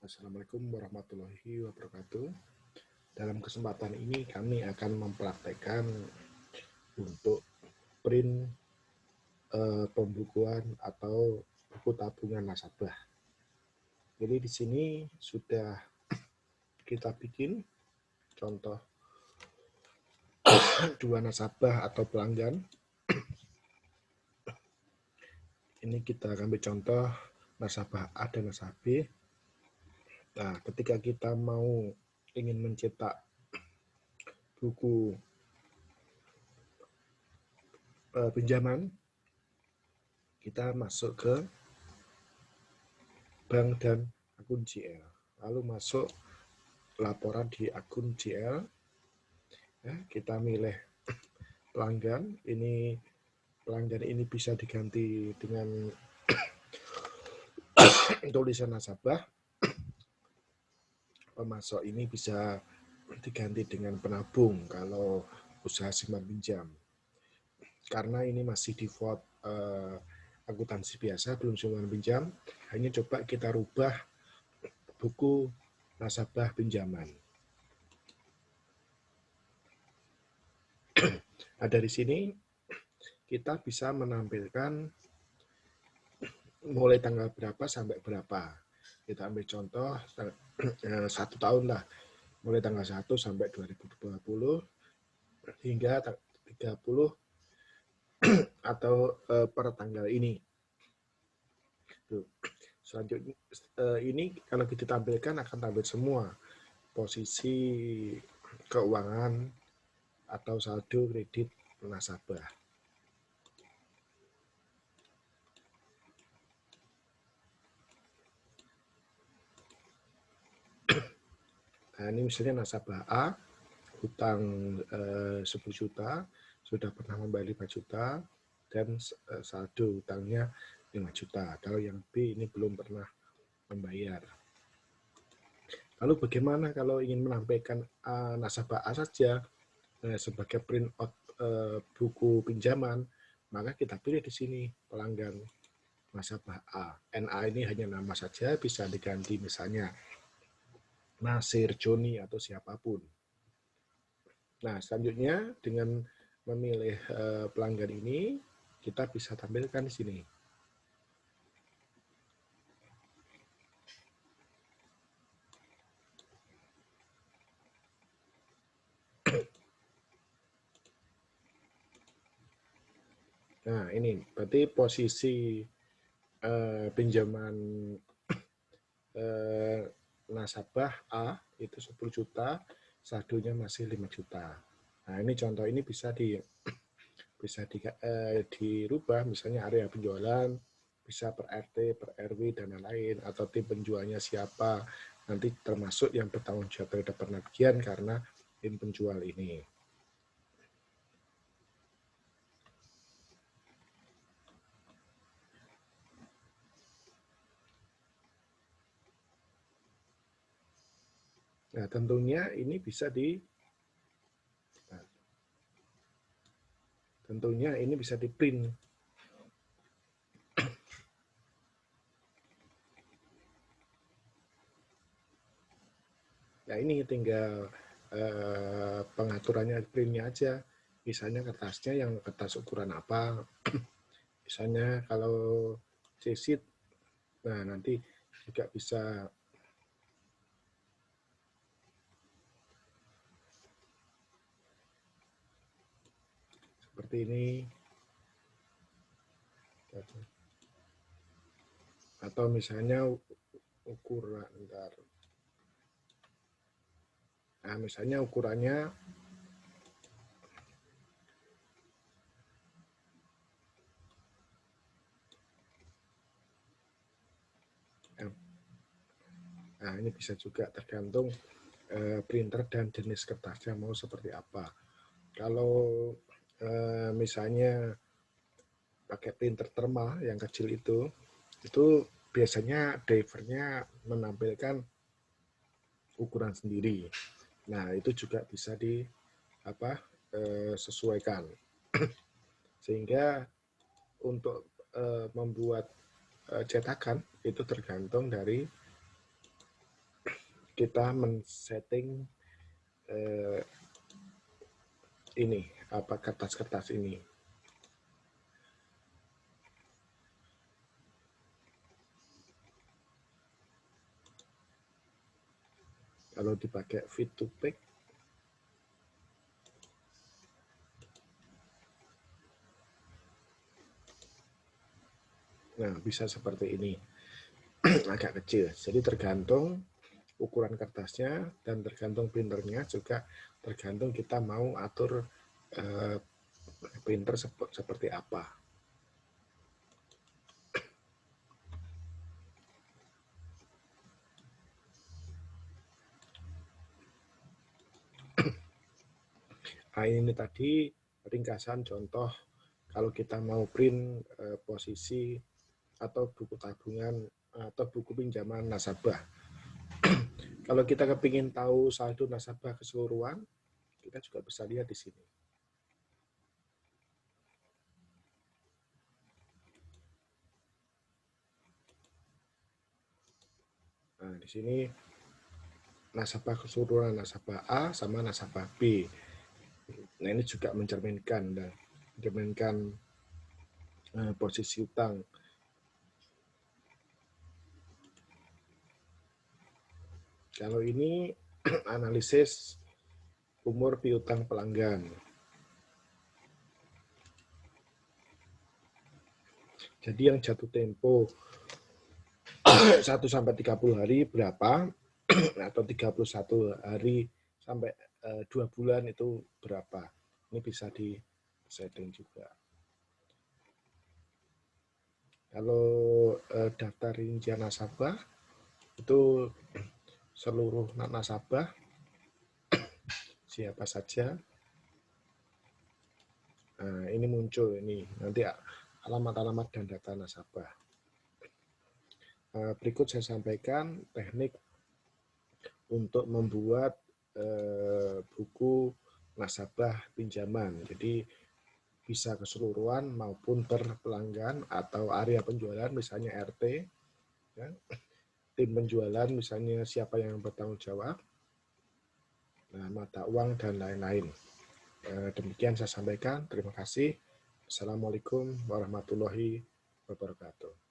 Assalamualaikum warahmatullahi wabarakatuh. Dalam kesempatan ini kami akan mempraktekkan untuk print pembukuan atau buku tabungan nasabah. Jadi di sini sudah kita bikin contoh dua nasabah atau pelanggan. Ini kita ambil contoh nasabah A dan nasabah B. Nah, ketika kita mau ingin mencetak buku pinjaman, kita masuk ke bank dan akun GL. Lalu masuk laporan di akun GL. Ya, kita milih pelanggan. Pelanggan ini bisa diganti dengan tulisan nasabah. Pemasok ini bisa diganti dengan penabung kalau usaha simpan pinjam. Karena ini masih default akuntansi biasa, belum simpan pinjam, hanya coba kita rubah buku nasabah pinjaman. Nah, dari sini kita bisa menampilkan mulai tanggal berapa sampai berapa. Kita ambil contoh 1 tahun lah, mulai tanggal 1 sampai 2020 hingga 30 atau per tanggal ini. Selanjutnya ini kalau kita tampilkan akan tampil semua posisi keuangan atau saldo kredit nasabah. Nah, ini misalnya nasabah A, hutang 10 juta, sudah pernah membayar 5 juta, dan saldo hutangnya 5 juta. Kalau yang B ini belum pernah membayar. Lalu bagaimana kalau ingin menampilkan nasabah A saja sebagai print out buku pinjaman, maka kita pilih di sini pelanggan nasabah A. NA ini hanya nama saja, bisa diganti misalnya Nasir, Joni, atau siapapun. Nah, selanjutnya dengan memilih pelanggan ini, kita bisa tampilkan di sini. Nah, ini berarti posisi pinjaman nasabah A itu 10 juta, saldonya masih 5 juta. Nah, ini contoh ini bisa dirubah, misalnya area penjualan bisa per RT, per RW, dan lain-lain, atau tim penjualnya siapa, nanti termasuk yang bertanggung jawab terhadap penagihan karena tim penjual ini. Nah, tentunya ini bisa di print. Nah, ini tinggal pengaturannya printnya aja. Misalnya kertasnya yang kertas ukuran apa. Misalnya kalau C-sheet, nah nanti juga bisa seperti ini. Atau misalnya ukuran, nah misalnya ukurannya nah ini bisa juga tergantung printer dan jenis kertasnya mau seperti apa. Kalau misalnya pakai printer thermal yang kecil itu biasanya drivernya menampilkan ukuran sendiri. Nah, itu juga bisa sesuaikan. Sehingga untuk membuat cetakan itu tergantung dari kita men-setting ini kertas-kertas ini. Kalau dipakai fit to pick, nah bisa seperti ini. Agak kecil. Jadi tergantung ukuran kertasnya dan tergantung printernya, juga tergantung kita mau atur printer seperti apa. Nah, ini tadi ringkasan contoh kalau kita mau print posisi atau buku tabungan atau buku pinjaman nasabah. Kalau kita kepingin tahu saldo nasabah keseluruhan, kita juga bisa lihat di sini. Nah, di sini nasabah keseluruhan nasabah A sama nasabah B. Nah, ini juga mencerminkan posisi utang. Kalau ini analisis umur piutang pelanggan. Jadi yang jatuh tempo 1 sampai 30 hari berapa, atau 31 hari sampai 2 bulan itu berapa. Ini bisa di setting juga. Kalau daftar rincian nasabah, itu seluruh nasabah, siapa saja. Nah, ini muncul ini, nanti alamat-alamat dan data nasabah. Berikut saya sampaikan teknik untuk membuat buku nasabah pinjaman. Jadi bisa keseluruhan maupun per pelanggan atau area penjualan, misalnya RT, ya. Tim penjualan misalnya siapa yang bertanggung jawab, nah, mata uang dan lain-lain. Demikian saya sampaikan. Terima kasih. Assalamualaikum warahmatullahi wabarakatuh.